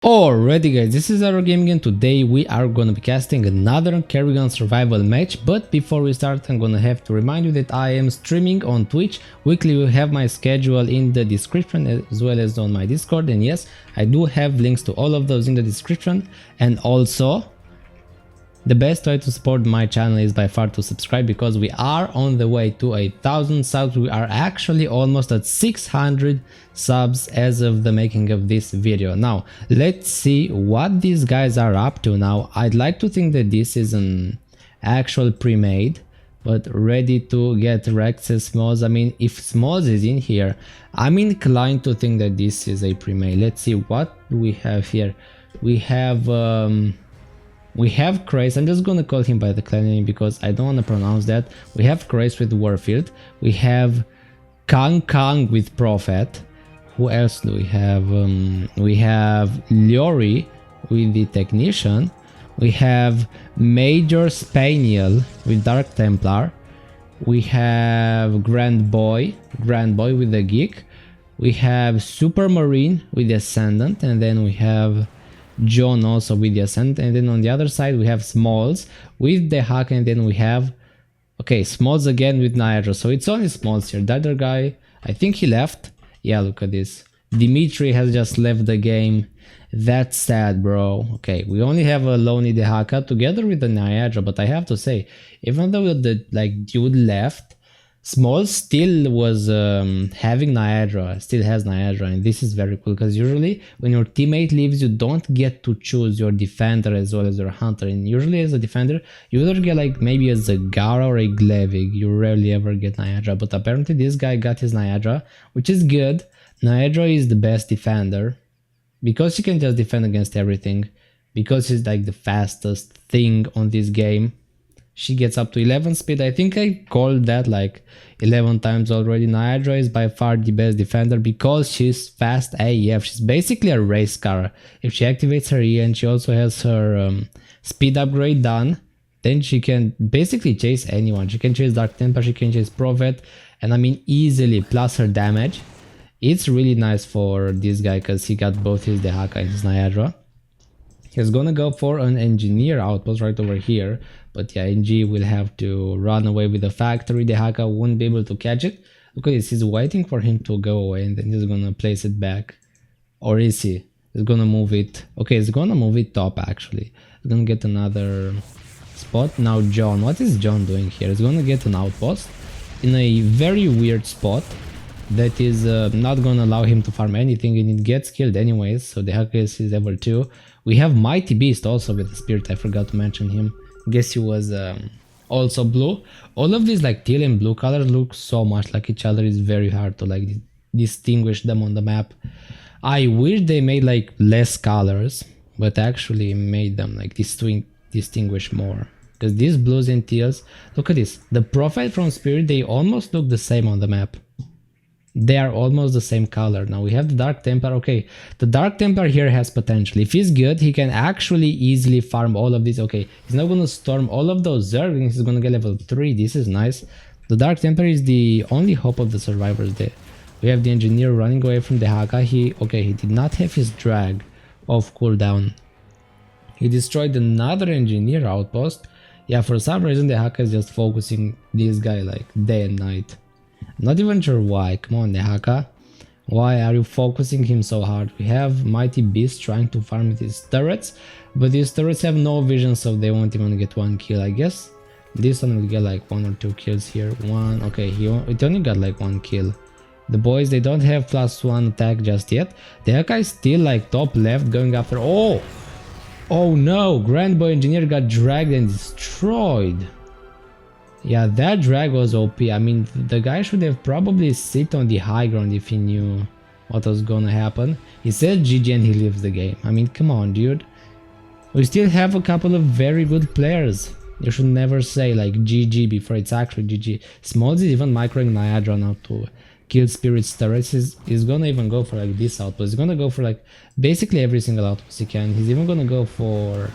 Alrighty guys, this is our gaming and today we are gonna be casting another Kerrigan survival match, but before we start I'm gonna have to remind you that I am streaming on Twitch weekly. You have my schedule in the description as well as on my Discord, and yes, I do have links to all of those in the description. And also the best way to support my channel is by far to subscribe, because we are on the way to 1,000 subs. We are actually almost at 600 subs as of the making of this video. Now let's see what these guys are up to now. I'd like to think that this is an actual pre-made, but ready to get wrecked as Smalls. I mean, if Smalls is in here, I'm inclined to think that this is a pre-made. Let's see what we have here. We have Krace. I'm just gonna call him by the clan name because I don't want to pronounce that. We have Krace with Warfield. We have Kang with Prophet. Who else do we have? We have Liori with the Technician. We have Major Spaniel with Dark Templar. We have Grand Boy with the Geek. We have Supermarine with the Ascendant, and then we have John also with the Ascent, and then on the other side we have Smalls with the Hack, and then we have Smalls again with Niagara. So it's only Smalls here. The other guy, I think he left. Yeah, look at this. Dimitri has just left the game. That's sad, bro. Okay, we only have a Lonely Dehaka together with the Niagara, but I have to say, even though the dude left, Smalls still was having Niagara, still has Niagara, and this is very cool because usually when your teammate leaves, you don't get to choose your defender as well as your hunter, and usually as a defender you either get like maybe a Zagara or a Glevig. You rarely ever get Niagara, but apparently this guy got his Niagara, which is good. Niagara is the best defender because he can just defend against everything, because he's like the fastest thing on this game. She gets up to 11 speed. I think I called that like 11 times already. Niagara is by far the best defender because she's fast AF. She's basically a race car. If she activates her E and she also has her speed upgrade done, then she can basically chase anyone. She can chase Dark Temper, she can chase Prophet, and I mean easily, plus her damage. It's really nice for this guy because he got both his Dehaka and his Niagara. He's gonna go for an engineer outpost right over here, but yeah, NG will have to run away with the factory. The Haka won't be able to catch it. Look at this, he's waiting for him to go away and then he's gonna place it back. Or is he? He's gonna move it. Okay, he's gonna move it top actually. He's gonna get another spot. Now John, what is John doing here? He's gonna get an outpost in a very weird spot that is not gonna allow him to farm anything, and it gets killed anyways, so the Haka is level 2. We have Mighty Beast also with the Spirit, I forgot to mention him. Guess he was also blue. All of these like teal and blue colors look so much like each other. It's very hard to like distinguish them on the map. I wish they made like less colors, but actually made them like distinguish more. Because these blues and teals, look at this. The Prophet from Spirit, they almost look the same on the map. They are almost the same color. Now we have the Dark Templar. Okay, the Dark Templar here has potential. If he's good, he can actually easily farm all of these. Okay, he's not gonna storm all of those Zerglings. He's gonna get level 3. This is nice. The Dark Templar is the only hope of the survivors there. We have the Engineer running away from the Haka. He did not have his drag off cooldown. He destroyed another Engineer outpost. Yeah, for some reason the Haka is just focusing this guy like day and night. Not even sure why. Come on, the Haka. Why are you focusing him so hard? We have Mighty Beast trying to farm these turrets, but these turrets have no vision, so they won't even get one kill. I guess this one will get like 1 or 2 kills here. One, okay, it only got like 1 kill. The boys, they don't have +1 attack just yet. The Haka is still like top left going after. Oh no, Grand Boy Engineer got dragged and destroyed. Yeah, that drag was OP. I mean, the guy should have probably sit on the high ground if he knew what was gonna happen. He said GG and he leaves the game. I mean, come on, dude. We still have a couple of very good players. You should never say like GG before it's actually GG. Smalls is even microing Niagara now to kill Spirit's turrets. He's gonna even go for like this outpost. He's gonna go for like basically every single outpost he can. He's even gonna go for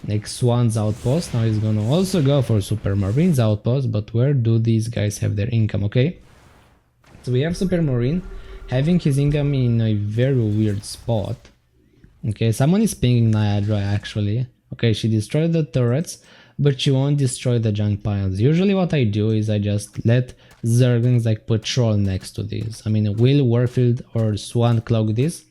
like Swan's outpost. Now he's gonna also go for Supermarine's outpost, but where do these guys have their income? Okay, so we have Supermarine having his income in a very weird spot. Okay, someone is pinging Niagara actually. Okay, she destroyed the turrets, but she won't destroy the junk piles. Usually what I do is I just let Zerglings like patrol next to these. I mean, will Warfield or Swan cloak this?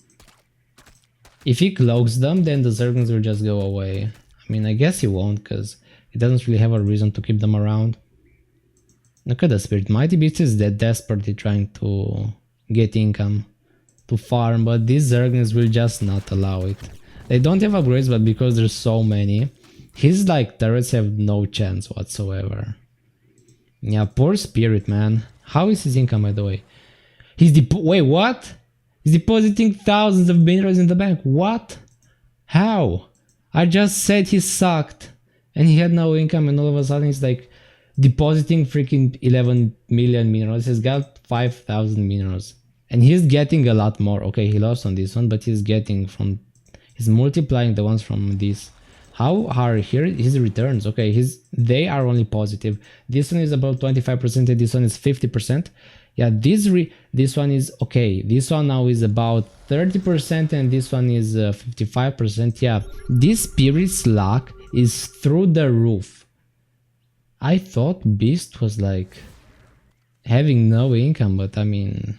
If he cloaks them, then the Zerglings will just go away. I mean, I guess he won't, because he doesn't really have a reason to keep them around. Look at the Spirit. Mighty Beast is that desperately trying to get income to farm, but these Zerglings will just not allow it. They don't have upgrades, but because there's so many, his like turrets have no chance whatsoever. Yeah, poor Spirit, man. How is his income, by the way? Wait, what? He's depositing thousands of minerals in the bank. What? How? I just said he sucked and he had no income, and all of a sudden he's like depositing freaking 11 million minerals. He's got 5,000 minerals and he's getting a lot more. Okay, he lost on this one, but he's getting from, he's multiplying the ones from this. How are here his returns? Okay, they are only positive. This one is about 25% and this one is 50%. Yeah, this one is okay. This one now is about 30% and this one is 55%. Yeah, this Spirit's luck is through the roof. I thought Beast was like having no income, but I mean,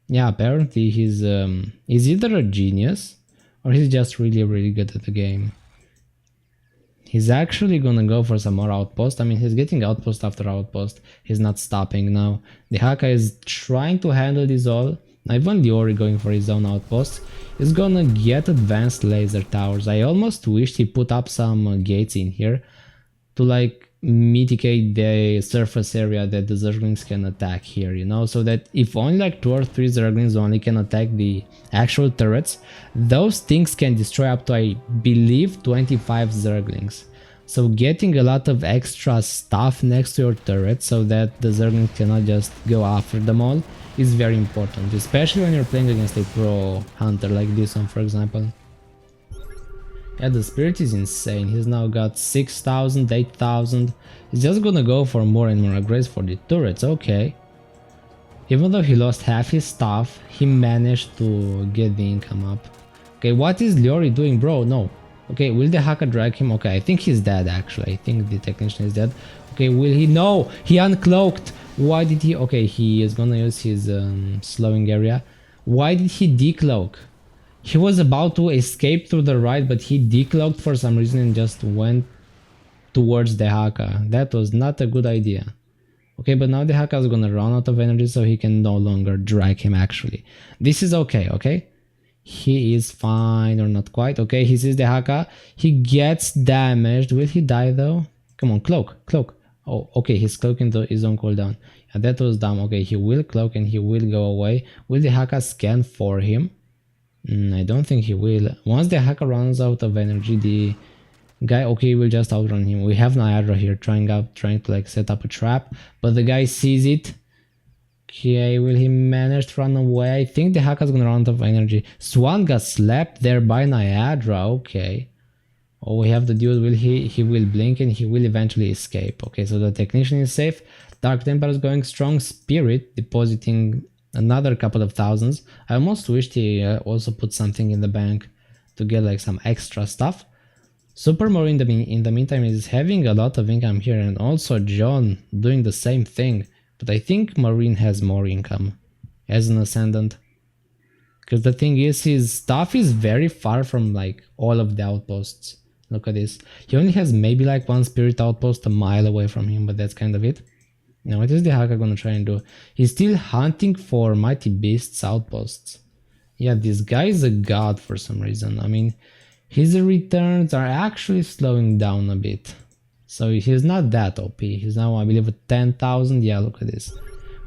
yeah, apparently he's either a genius or he's just really good at the game. He's actually gonna go for some more outpost. I mean, he's getting outpost after outpost. He's not stopping now. The Haka is trying to handle this all. Even Leori going for his own outpost. He's gonna get advanced laser towers. I almost wished he put up some gates in here to like mitigate the surface area that the Zerglings can attack here, you know, so that if only like 2 or 3 Zerglings only can attack the actual turrets, those things can destroy up to, I believe, 25 Zerglings. So getting a lot of extra stuff next to your turret so that the Zerglings cannot just go after them all is very important, especially when you're playing against a pro hunter like this one, for example. Yeah, the Spirit is insane. He's now got 6,000, 8,000. He's just gonna go for more and more upgrades for the turrets, okay. Even though he lost half his stuff, he managed to get the income up. Okay, what is Leori doing, bro? No. Okay, will the Haka drag him? Okay, I think he's dead actually. I think the technician is dead. Okay, will he? No! He uncloaked! Why did he? Okay, he is gonna use his slowing area. Why did he decloak? He was about to escape through the right, but he decloaked for some reason and just went towards the Haka. That was not a good idea. Okay, but now the Haka is gonna run out of energy, so he can no longer drag him actually. This is okay, okay? He is fine, or not quite. Okay, he sees the Haka. He gets damaged. Will he die though? Come on, cloak, cloak. Oh, okay, he's cloaking his own cooldown. Yeah, that was dumb. Okay, he will cloak and he will go away. Will the Haka scan for him? I don't think he will. Once the Haka runs out of energy, the guy, okay, will just outrun him. We have Niagara here trying to like set up a trap, but the guy sees it. Okay, will he manage to run away? I think the Haka's gonna run out of energy. Swan got slapped there by Niagara. Okay. Oh, we have the dude. Will he will blink and he will eventually escape. Okay, so the technician is safe. Dark Templar is going strong. Spirit depositing another couple of thousands. I almost wished he also put something in the bank to get like some extra stuff. Super Maru in the meantime is having a lot of income here, and also John doing the same thing. But I think Marine has more income as an Ascendant. Because the thing is, his stuff is very far from like all of the outposts. Look at this. He only has maybe like one Spirit outpost a mile away from him, but that's kind of it. Now what is the Haka gonna try and do? He's still hunting for Mighty Beast's outposts. Yeah, this guy is a god for some reason. I mean, his returns are actually slowing down a bit. So he's not that OP. He's now, I believe, at 10,000. Yeah, look at this.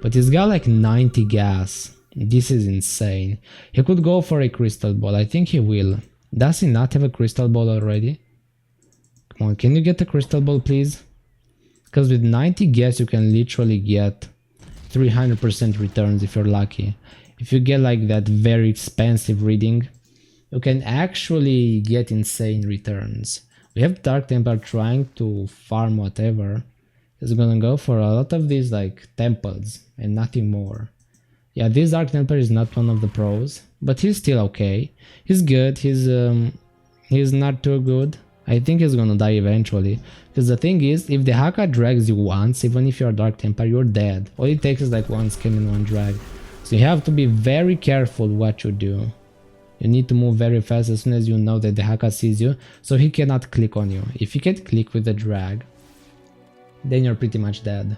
But he's got like 90 gas. This is insane. He could go for a crystal ball. I think he will. Does he not have a crystal ball already? Come on, can you get a crystal ball, please? Because with 90 gas, you can literally get 300% returns if you're lucky. If you get like that very expensive reading, you can actually get insane returns. We have Dark Templar trying to farm whatever. He's gonna go for a lot of these like temples and nothing more. Yeah, this Dark Templar is not one of the pros. but he's still okay. He's good. He's not too good. I think he's gonna die eventually. Because the thing is, if the Haka drags you once, even if you're Dark Temper, you're dead. All it takes is like one skim and one drag. So you have to be very careful what you do. You need to move very fast as soon as you know that the Haka sees you, so he cannot click on you. If he can click with the drag, then you're pretty much dead.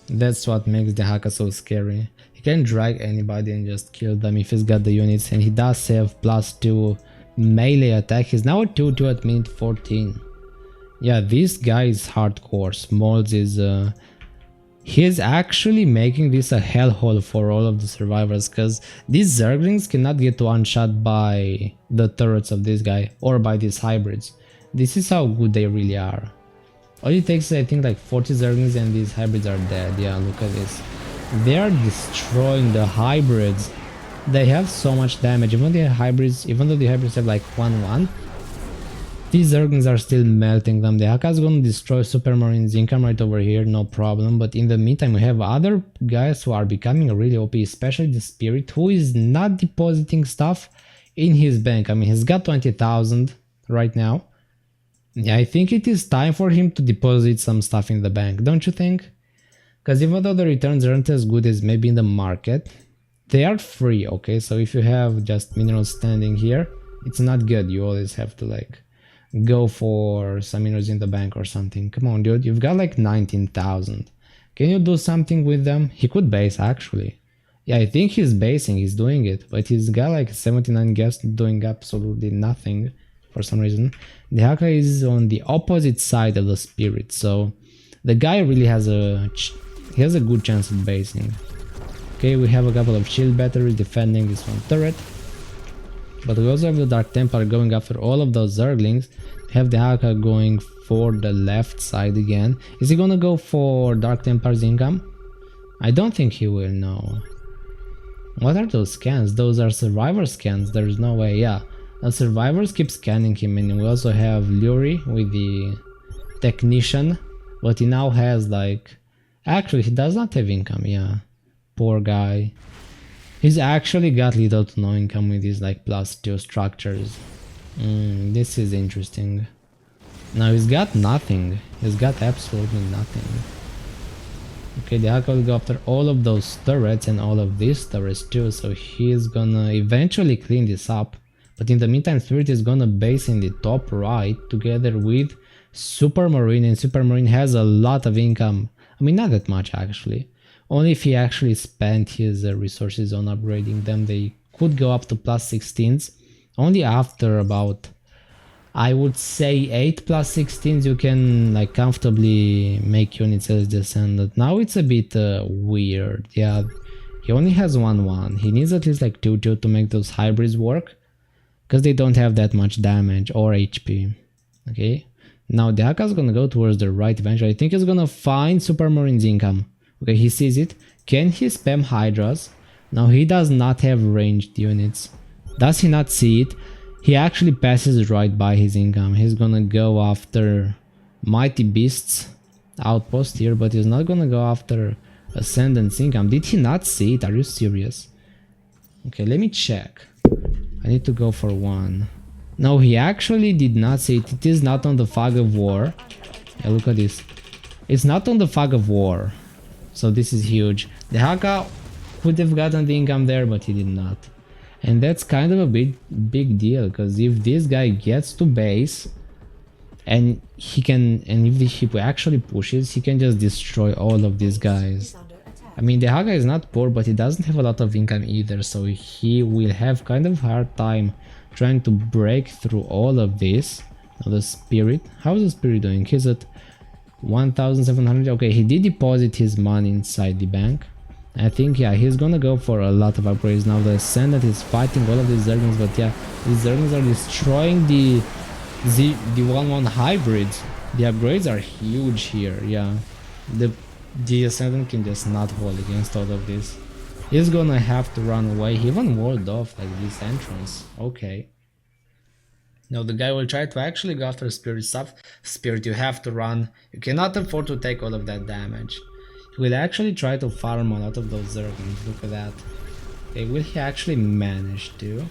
That's what makes the Haka so scary. He can drag anybody and just kill them if he's got the units, and he does have +2 melee attack. He's now at 2-2 at minute 14. Yeah, this guy is hardcore. Smolz is he's actually making this a hellhole for all of the survivors, because these Zerglings cannot get one shot by the turrets of this guy or by these hybrids. This is how good they really are. All it takes is, I think, like 40 Zerglings and these hybrids are dead. Yeah, look at this. They are destroying the hybrids. They have so much damage. Even though the hybrids have like 1-1, these Zerglings are still melting them. The Haka is gonna destroy Supermarine's income right over here, no problem. But in the meantime, we have other guys who are becoming really OP, especially the Spirit, who is not depositing stuff in his bank. I mean, he's got 20,000 right now. Yeah, I think it is time for him to deposit some stuff in the bank, don't you think? Because even though the returns aren't as good as maybe in the market, they are free, okay? So if you have just minerals standing here, it's not good. You always have to like go for some minerals in the bank or something. Come on, dude, you've got like 19,000. Can you do something with them? He could base, actually. Yeah, I think he's basing, he's doing it, but he's got like 79 guests doing absolutely nothing for some reason. The Haka is on the opposite side of the Spirit, so the guy really has a good chance of basing. Okay, we have a couple of shield batteries defending this one turret, but we also have the Dark Templar going after all of those Zerglings. We have the Haka going for the left side again. Is he gonna go for Dark Templar's income? I don't think he will, no. What are those scans? Those are survivor scans, there's no way. Yeah, the survivors keep scanning him, and we also have Luri with the technician, but he now has like... Actually, he does not have income, yeah. Poor guy. He's actually got little to no income with his like +2 structures. This is interesting. Now he's got nothing. He's got absolutely nothing. Okay, the Haka will go after all of those turrets and all of these turrets too, so he's gonna eventually clean this up. But in the meantime, Spirit is gonna base in the top right together with Supermarine, and Supermarine has a lot of income. I mean, not that much actually. Only if he actually spent his resources on upgrading them, they could go up to +16s. Only after about, I would say, 8 +16s you can like comfortably make units as Descendant. Now it's a bit weird. Yeah, he only has 1-1. He needs at least like 2-2 to make those hybrids work, because they don't have that much damage or HP. Okay, now the Haka is gonna go towards the right eventually. I think he's gonna find Supermarine's income. Okay, he sees it. Can he spam Hydras? Now he does not have ranged units. Does he not see it? He actually passes right by his income. He's gonna go after Mighty Beast's outpost here, but he's not gonna go after Ascendant's income. Did he not see it? Are you serious? Okay, let me check. I need to go for one. No, he actually did not see it. It is not on the Fog of War. Yeah, look at this. It's not on the Fog of War. So this is huge. The Haka would have gotten the income there, but he did not. And that's kind of a big deal, because if this guy gets to base and if he actually pushes, he can just destroy all of these guys. I mean, the Haka is not poor, but he doesn't have a lot of income either, so he will have kind of hard time trying to break through all of this. Now the Spirit, how is the Spirit doing? He's at 1,700. Okay, he did deposit his money inside the bank. I think, yeah, he's gonna go for a lot of upgrades. Now the Ascendant is fighting all of these Zerglings, but yeah, these Zerglings are destroying the 1-1 hybrids. The upgrades are huge here, yeah. The Ascendant can just not hold against all of this. He's gonna have to run away. He even walled off like this entrance. Okay. Now the guy will try to actually go after Spirit stuff. Spirit, you have to run. You cannot afford to take all of that damage. He will actually try to farm a lot of those Zerglings. Look at that. Okay, will he actually manage to?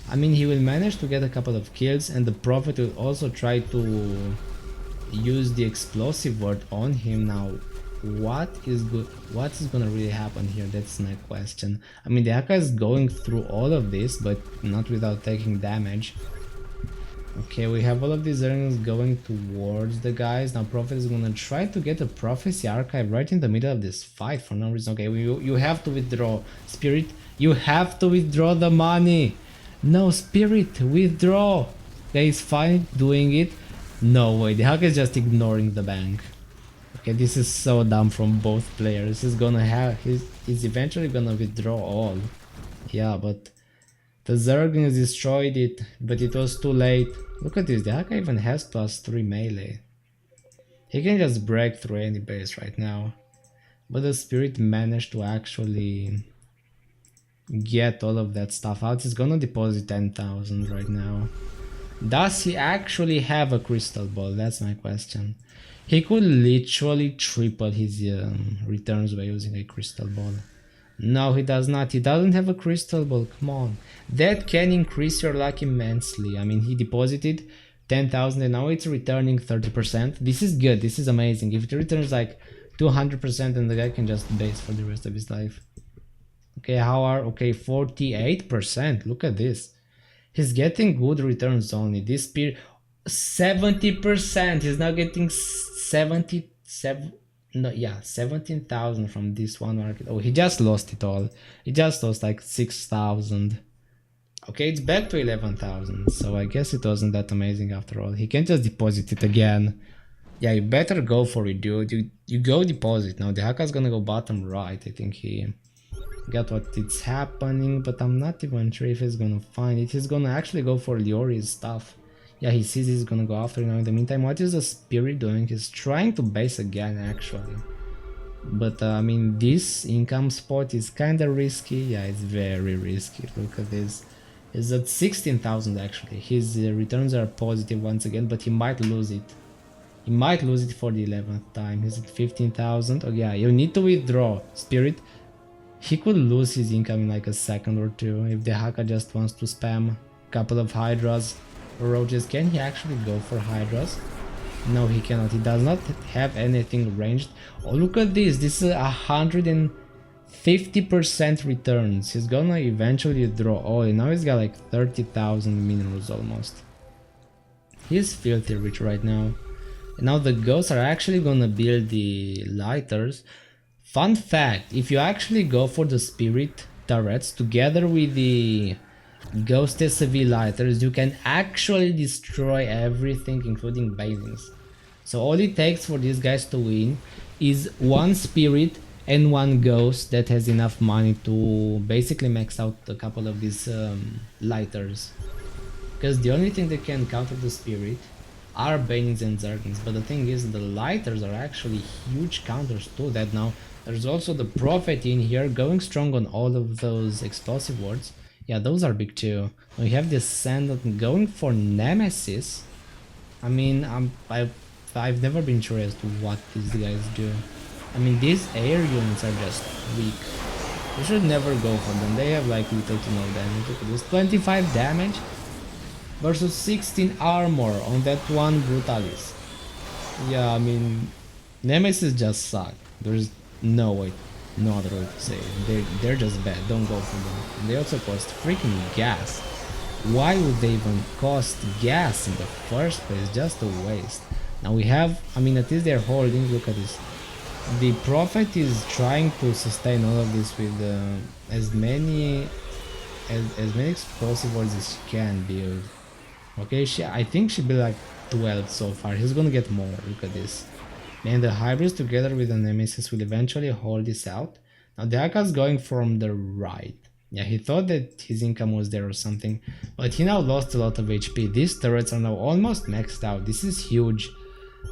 I mean, he will manage to get a couple of kills, and the Prophet will also try to use the explosive word on him. Now, what is gonna really happen here? That's my question. I mean, the Aka is going through all of this, but not without taking damage. Okay, we have all of these earnings going towards the guys. Now Prophet is gonna try to get a Prophecy Archive right in the middle of this fight for no reason. Okay, you have to withdraw. Spirit, you have to withdraw the money. No, Spirit, withdraw. Okay, he's fine doing it. No way, the hack is just ignoring the bank. Okay, this is so dumb from both players. He's eventually gonna withdraw all. Yeah, but the Zerglings has destroyed it, but it was too late. Look at this, the Haka even has +3 melee. He can just break through any base right now. But the Spirit managed to actually get all of that stuff out. He's gonna deposit 10,000 right now. Does he actually have a crystal ball? That's my question. He could literally triple his returns by using a crystal ball. No, he does not. He doesn't have a crystal ball. Come on. That can increase your luck immensely. I mean, he deposited 10,000 and now it's returning 30%. This is good. This is amazing. If it returns like 200%, then the guy can just base for the rest of his life. Okay, okay, 48%. Look at this. He's getting good returns only. This period, 70%. He's now getting 77. No, yeah, 17,000 from this one market. Oh, he just lost it all. He just lost like 6,000. Okay, it's back to 11,000. So I guess it wasn't that amazing after all. He can just deposit it again. Yeah, you better go for it, dude. You go deposit. Now the Haka's gonna go bottom right. I think he got what it's happening, but I'm not even sure if he's gonna find it. He's gonna actually go for Liori's stuff. Yeah, he sees he's gonna go after now. In the meantime, what is the Spirit doing? He's trying to base again, actually. But I mean, this income spot is kinda risky. Yeah, it's very risky. Look at this. He's at 16,000 actually. His returns are positive once again, but he might lose it. He might lose it for the 11th time. He's at 15,000. Oh yeah, you need to withdraw, Spirit. He could lose his income in like a second or two if the Haka just wants to spam a couple of Hydras. Roaches. Can he actually go for Hydras? No, he cannot. He does not have anything ranged. Oh, look at this. This is 150% returns. He's gonna eventually draw all. And now he's got like 30,000 minerals almost. He's filthy rich right now. And now the ghosts are actually gonna build the lighters. Fun fact, if you actually go for the Spirit turrets together with the Ghost SV lighters, you can actually destroy everything including banelings. So all it takes for these guys to win is one Spirit and one Ghost that has enough money to basically max out a couple of these lighters. Because the only thing that can counter the Spirit are banelings and zerglings, but the thing is the lighters are actually huge counters to that. Now there's also the Prophet in here going strong on all of those explosive wards. Yeah, those are big too. We have this Sandal going for Nemesis. I mean, I've never been sure as to what these guys do. I mean, these air units are just weak. You should never go for them. They have like little to no damage. Look at this, 25 damage versus 16 armor on that one Brutalis. Yeah, I mean, Nemesis just suck. There's no way. No other way to say it. They're just bad. Don't go for them. And they also cost freaking gas. Why would they even cost gas in the first place? Just a waste. Now we have, I mean, at least they're holding. Look at this. The Prophet is trying to sustain all of this with as many explosive wards as she can build. Okay, I think she built like 12 so far. He's gonna get more. Look at this. And the hybrids together with the Nemesis will eventually hold this out. Now the Aka's going from the right. Yeah, he thought that his income was there or something, but he now lost a lot of HP. These turrets are now almost maxed out. This is huge.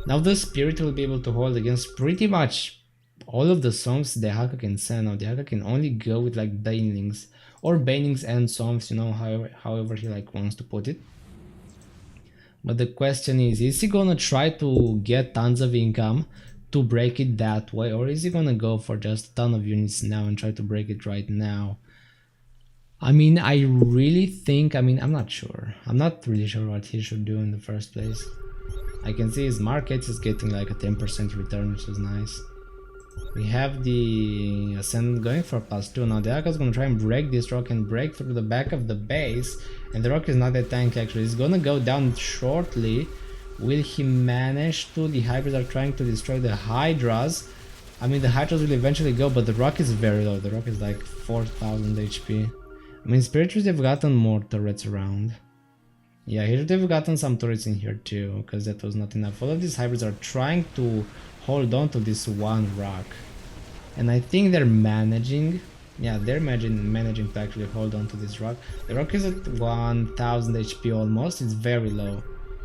Now the Spirit will be able to hold against pretty much all of the songs the Haka can send. Now the Haka can only go with like banelings or banelings and songs, you know, however he like wants to put it. But the question is he gonna try to get tons of income to break it that way, or is he gonna go for just a ton of units now and try to break it right now? I mean, I really think, I mean, I'm not sure. I'm not really sure what he should do in the first place. I can see his market is getting like a 10% return, which is nice. We have the Ascendant going for +2. Now the Akka is gonna try and break this rock and break through the back of the base. And the rock is not that tanky actually. It's gonna go down shortly. Will he manage to? The Hybrids are trying to destroy the Hydras. I mean, the Hydras will eventually go, but the rock is very low. The rock is like 4000 HP. I mean, Spirits have gotten more turrets around. Yeah, he should have gotten some turrets in here too, because that was not enough. All of these Hybrids are trying to hold on to this one rock. And I think they're managing. Yeah, they're managing to actually hold on to this rock. The rock is at 1000 HP almost. It's very low.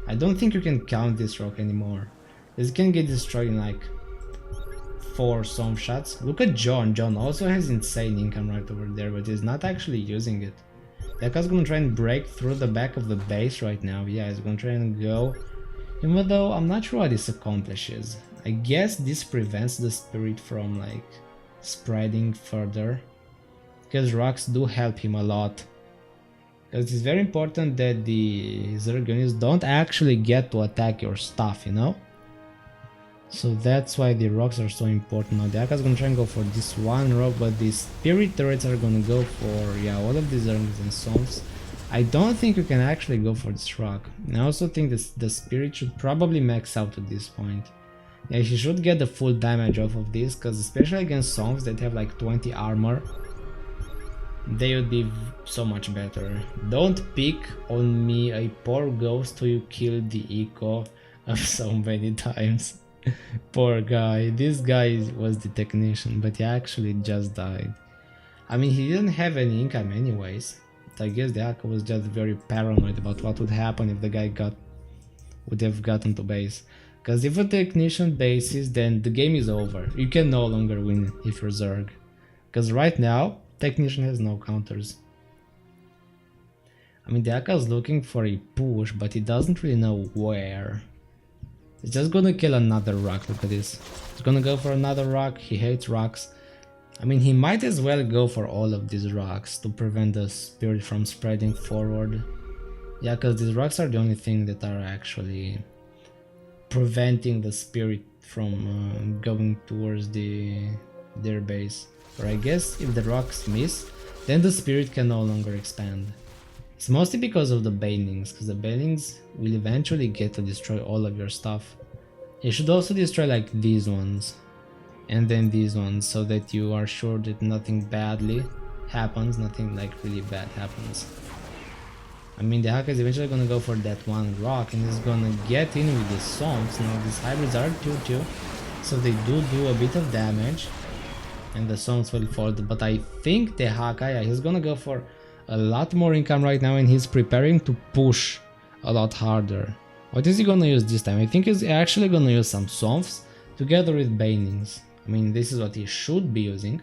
I don't think you can count this rock anymore. This can get destroyed in like 4 Somf shots. Look at John. John also has insane income right over there, but he's not actually using it. Dekka's gonna try and break through the back of the base right now. Yeah, he's gonna try and go. Even though I'm not sure what this accomplishes. I guess this prevents the spirit from like spreading further. Because rocks do help him a lot. Because it's very important that the Zergonians don't actually get to attack your stuff, you know? So that's why the rocks are so important. Now the Akka's gonna try and go for this one rock, but the spirit turrets are gonna go for, yeah, all of these Zergonians and Somfs. I don't think you can actually go for this rock. I also think this, the spirit should probably max out at this point. Yeah, he should get the full damage off of this, because especially against Somfs that have like 20 armor, they would be so much better. Don't pick on me, a poor ghost who you killed the eco of so many times. Poor guy. This guy was the technician, but he actually just died. I mean, he didn't have any income anyways. I guess the Akka was just very paranoid about what would happen if the guy would have gotten to base. Because if a technician bases, then the game is over. You can no longer win if you're Zerg. Because right now, technician has no counters. I mean, the Akka is looking for a push, but he doesn't really know where. He's just gonna kill another rock, look at this. He's gonna go for another rock, he hates rocks. I mean, he might as well go for all of these rocks to prevent the spirit from spreading forward. Yeah, because these rocks are the only thing that are actually preventing the spirit from going towards their base. Or I guess if the rocks miss, then the spirit can no longer expand. It's mostly because of the banelings, because the banelings will eventually get to destroy all of your stuff. You should also destroy like these ones, and then these ones, so that you are sure that nothing badly happens, nothing like really bad happens. I mean, the Akka is eventually gonna go for that one rock, and is gonna get in with the Somfs. Now these hybrids are 2-2, so they do a bit of damage, and the Somfs will fall. But I think the Akka, yeah, he's gonna go for a lot more income right now, and he's preparing to push a lot harder. What is he gonna use this time? I think he's actually gonna use some Somfs together with banelings. I mean, this is what he should be using,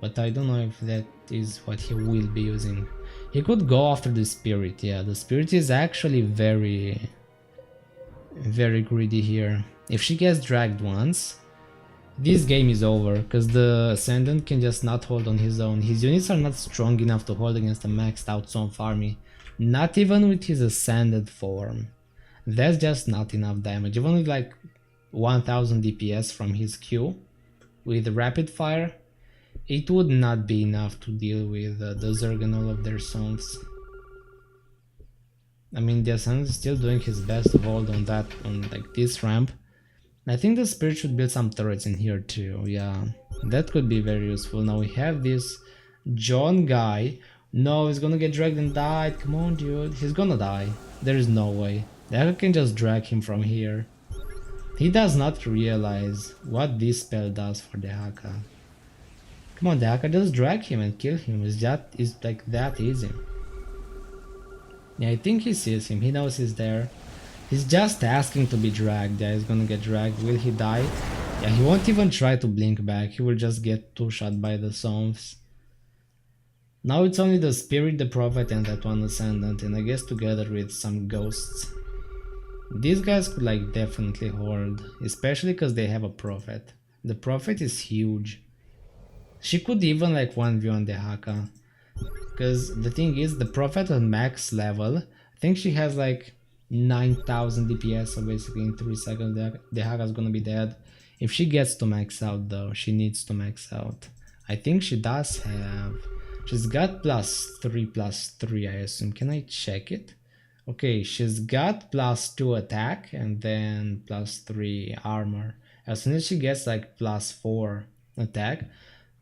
but I don't know if that is what he will be using. He could go after the spirit. Yeah, the spirit is actually very greedy here. If she gets dragged once, this game is over, because the Ascendant can just not hold on his own. His units are not strong enough to hold against a maxed out Somf army. Not even with his Ascended form. That's just not enough damage. Even with like 1000 DPS from his Q, with rapid fire, it would not be enough to deal with the Zerg and all of their Somfs. I mean, the Ascendant is still doing his best to hold on that, on like this ramp. I think the spirit should build some turrets in here too, yeah. That could be very useful. Now we have this John guy. No, he's gonna get dragged and died. Come on, dude. He's gonna die. There is no way. The Akka can just drag him from here. He does not realize what this spell does for the Akka. Come on, the Akka, just drag him and kill him. It's like that easy. Yeah, I think he sees him. He knows he's there. He's just asking to be dragged. Yeah, he's gonna get dragged. Will he die? Yeah, he won't even try to blink back. He will just get two-shot by the Somfs. Now it's only the Spirit, the Prophet, and that one Ascendant, and I guess together with some Ghosts. These guys could like definitely hold, especially because they have a Prophet. The Prophet is huge. She could even like 1v1 the Akka. Because the thing is, the Prophet on max level, I think she has like 9,000 DPS, so basically in 3 seconds the Haka's gonna be dead. If she gets to max out though, she needs to max out. I think she does have... She's got +3/+3, I assume. Can I check it? Okay, she's got +2 attack and then +3 armor. As soon as she gets like +4 attack,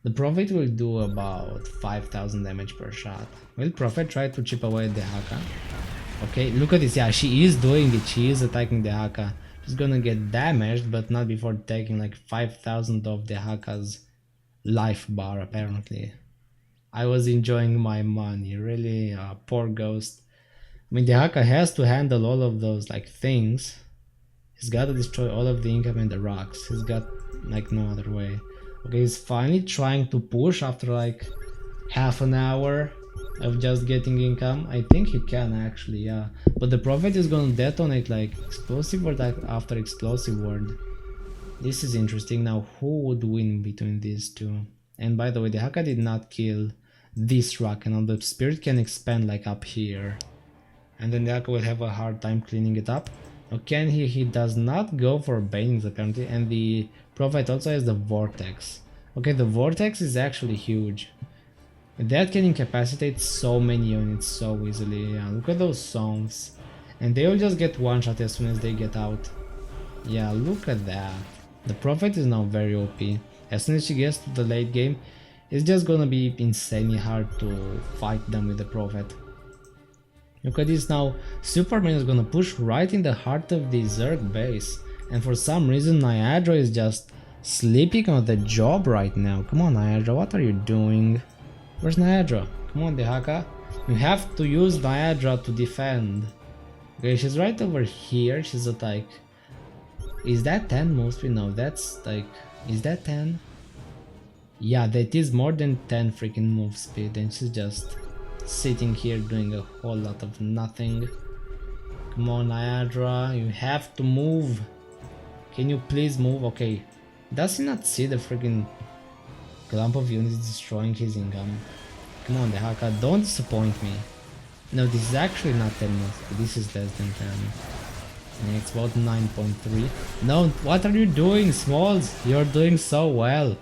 the Prophet will do about 5,000 damage per shot. Will Prophet try to chip away the Haka? Okay, look at this. Yeah, she is doing it. She is attacking the Haka. She's gonna get damaged, but not before taking like 5,000 of the Haka's life bar, apparently. I was enjoying my money. Really, poor Ghost. I mean, the Haka has to handle all of those like things. He's got to destroy all of the income and the rocks. He's got like no other way. Okay, he's finally trying to push after like half an hour of just getting income. I think he can actually, yeah. But the Prophet is gonna detonate like explosive word after explosive word. This is interesting. Now, who would win between these two? And by the way, the Haka did not kill this rock, and the spirit can expand like up here. And then the Haka will have a hard time cleaning it up. Okay, he does not go for banings apparently, and the Prophet also has the Vortex. Okay, the Vortex is actually huge. That can incapacitate so many units so easily. Yeah, look at those songs. And they will just get one shot as soon as they get out. Yeah, look at that. The Prophet is now very OP. As soon as she gets to the late game, it's just gonna be insanely hard to fight them with the Prophet. Look at this now. Superman is gonna push right in the heart of the Zerg base. And for some reason Niagara is just sleeping on the job right now. Come on Niagara, what are you doing? Where's Niagara? Come on, the Haka. You have to use Niagara to defend. Okay, she's right over here. She's at like... Is that 10 move speed? No, that's like... Is that 10? Yeah, that is more than 10 freaking move speed. And she's just sitting here doing a whole lot of nothing. Come on, Niagara. You have to move. Can you please move? Okay. Does he not see the freaking clump of units destroying his income? Come on, the Haka, don't disappoint me. No, this is actually not 10 moves, this is less than 10. And it's about 9.3. No, what are you doing, Smalls? You're doing so well.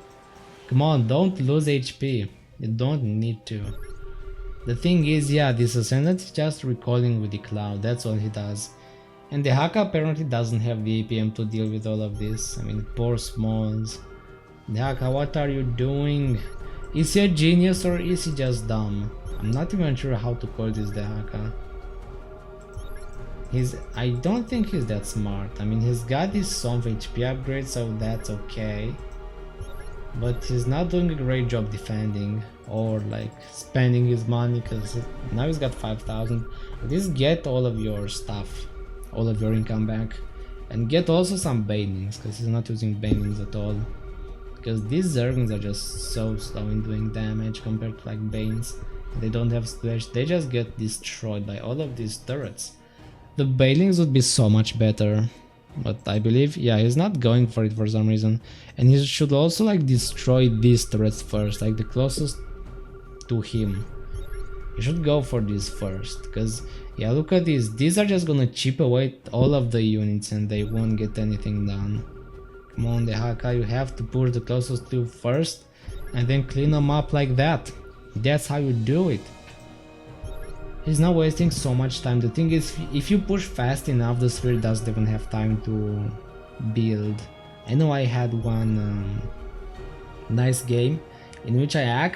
Come on, don't lose HP. You don't need to. The thing is, yeah, this Ascendant is just recalling with the cloud, that's all he does. And the Haka apparently doesn't have the APM to deal with all of this. I mean, poor Smalls. The Haka, what are you doing? Is he a genius or is he just dumb? I'm not even sure how to call this the Haka. I don't think he's that smart. I mean, he's got this some HP upgrade, so that's okay. But he's not doing a great job defending or like spending his money, because now he's got 5,000. Just get all of your stuff, all of your income back, and get also some banings, because he's not using banings at all. Because these Zerglings are just so slow in doing damage compared to like Banes. They don't have splash, they just get destroyed by all of these turrets. The Banelings would be so much better, but I believe, yeah, he's not going for it for some reason. And he should also like destroy these turrets first, like the closest to him. He should go for this first, because yeah, look at this, these are just gonna chip away all of the units and they won't get anything done. Come on, the Haka, you have to push the closest to first and then clean them up like that. That's how you do it. He's not wasting so much time. The thing is, if you push fast enough, the sphere doesn't even have time to build. I know I had one nice game in which I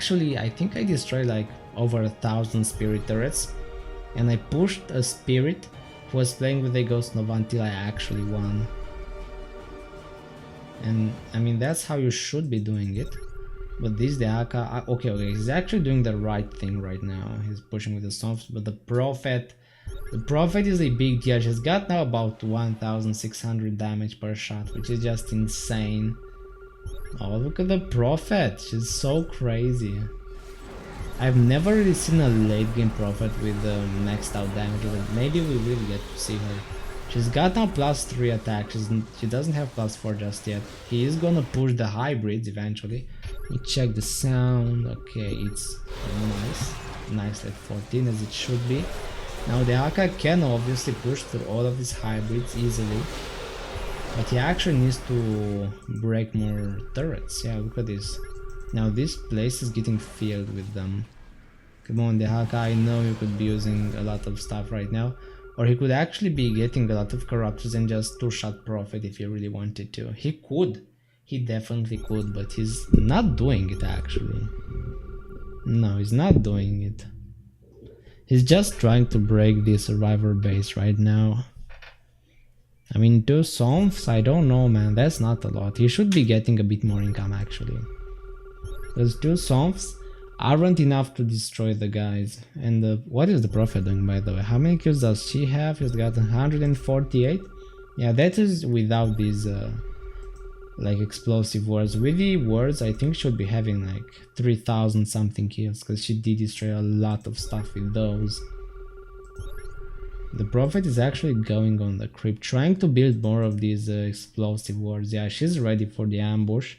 think I destroyed like over 1,000 spirit turrets, and I pushed a spirit who was playing with a Ghost Nova until I actually won. And I mean, that's how you should be doing it. But this the Haka, okay, he's actually doing the right thing right now. He's pushing with the softs, but the Prophet is a big deal. She's got now about 1,600 damage per shot, which is just insane. Oh, look at the Prophet, she's so crazy. I've never really seen a late game Prophet with maxed out damage, but maybe we will get to see her. She's got now +3 attack, she doesn't have +4 just yet. He is gonna push the hybrids eventually. Let me check the sound, okay, it's nice. nicely at 14 as it should be. Now the Haka can obviously push through all of these hybrids easily, but he actually needs to break more turrets. Yeah, look at this. Now this place is getting filled with them. Come on, the Haka, I know you could be using a lot of stuff right now. Or he could actually be getting a lot of corruptors and just two-shot Prophet if he really wanted to. He could. He definitely could, but he's not doing it actually. No, he's not doing it. He's just trying to break this survivor base right now. I mean, 2 Somphs, I don't know, man, that's not a lot. He should be getting a bit more income actually. Those 2 Somphs aren't enough to destroy the guys. And what is the Prophet doing, by the way? How many kills does she have? She's got 148. Yeah, that is without these like explosive words. With the words, I think she'll be having like 3,000 something kills, because she did destroy a lot of stuff with those. The Prophet is actually going on the creep, trying to build more of these explosive words. Yeah, she's ready for the ambush.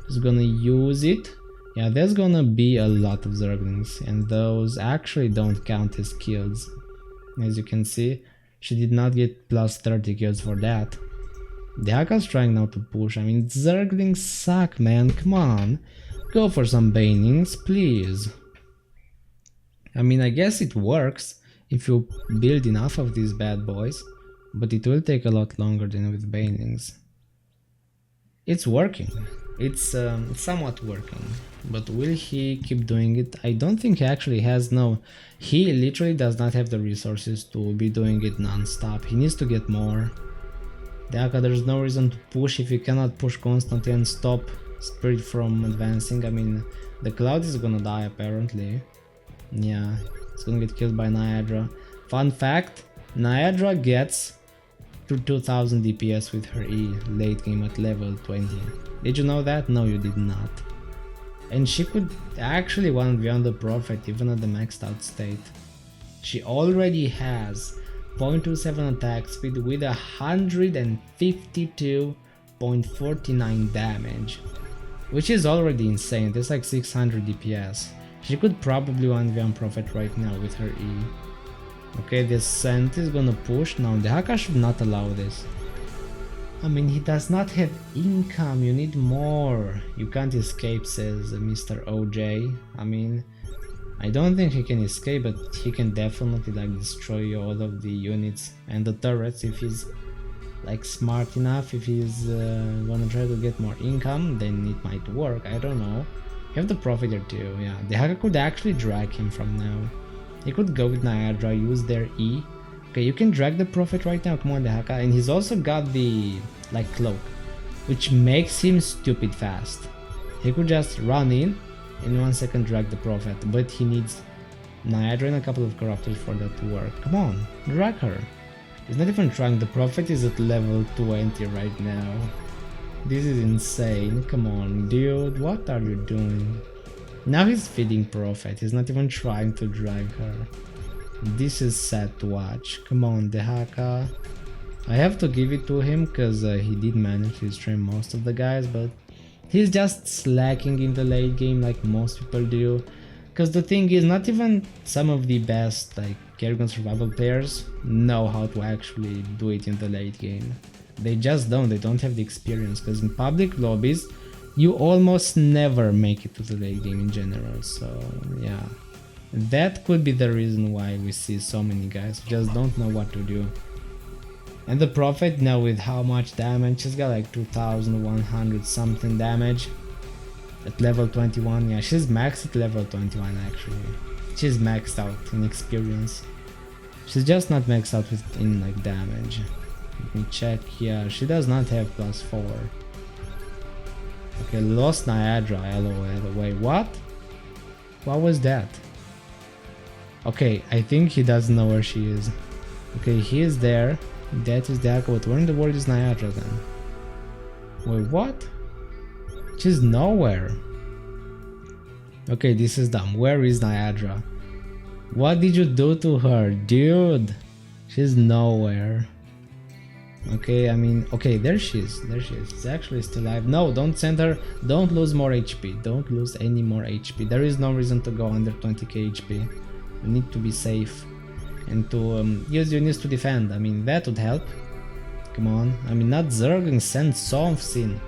She's gonna use it. Yeah, there's gonna be a lot of Zerglings, and those actually don't count as kills. As you can see, she did not get plus 30 kills for that. The Haka's trying now to push. I mean, Zerglings suck, man, come on. Go for some Banings, please. I mean, I guess it works if you build enough of these bad boys, but it will take a lot longer than with Banings. It's working. It's somewhat working, but will he keep doing it? I don't think he actually has. No, he literally does not have the resources to be doing it non-stop. He needs to get more. There's no reason to push if you cannot push constantly and stop Spirit from advancing. I mean, the Cloud is gonna die apparently. Yeah, it's gonna get killed by Niagara. Fun fact, Niagara gets to 2000 DPS with her E late game at level 20. Did you know that? No, you did not. And she could actually 1v1 the Prophet even at the maxed out state. She already has 0.27 attack speed with 152.49 damage, which is already insane. That's like 600 DPS. She could probably 1v1 Prophet right now with her E. Okay, this Scent is gonna push. Now the Haka should not allow this. I mean, he does not have income, you need more. You can't escape, says Mr. OJ. I mean, I don't think he can escape, but he can definitely like destroy all of the units and the turrets if he's like smart enough. If he's gonna try to get more income, then it might work, I don't know. You have the Prophet here too, yeah. The Haka could actually drag him from now. He could go with Niagara, use their E. Okay, you can drag the Prophet right now, come on the Haka, and he's also got the like cloak, which makes him stupid fast. He could just run in 1 second drag the Prophet, but he needs Niagara and a couple of corruptors for that to work. Come on, drag her. He's not even trying, the Prophet is at level 20 right now. This is insane, come on dude, what are you doing? Now he's feeding Prophet, he's not even trying to drag her. This is sad to watch. Come on, the Haka. I have to give it to him because he did manage to destroy most of the guys, but he's just slacking in the late game like most people do. Because the thing is, not even some of the best like Kerrigan survival players know how to actually do it in the late game. They just don't, they don't have the experience, because in public lobbies you almost never make it to the late game in general, so yeah. That could be the reason why we see so many guys who just don't know what to do. And the Prophet now with how much damage, she's got like 2100 something damage at level 21. Yeah, she's maxed at level 21 actually. She's maxed out in experience. She's just not maxed out in like damage. Let me check. Yeah, she does not have +4. Okay, lost Niagara, lol. Wait, what? What was that? Okay, I think he doesn't know where she is. Okay, he is there. That is the Haka, but where in the world is Niagara then? Wait, what? She's nowhere. Okay, this is dumb. Where is Niagara? What did you do to her, dude? She's nowhere. Okay, I mean, okay, there she is. There she is. She's actually still alive. No, don't send her. Don't lose more HP. Don't lose any more HP. There is no reason to go under 20k HP. You need to be safe and to use units to defend. I mean, that would help. Come on. I mean, not Zerglings, send Somphs in.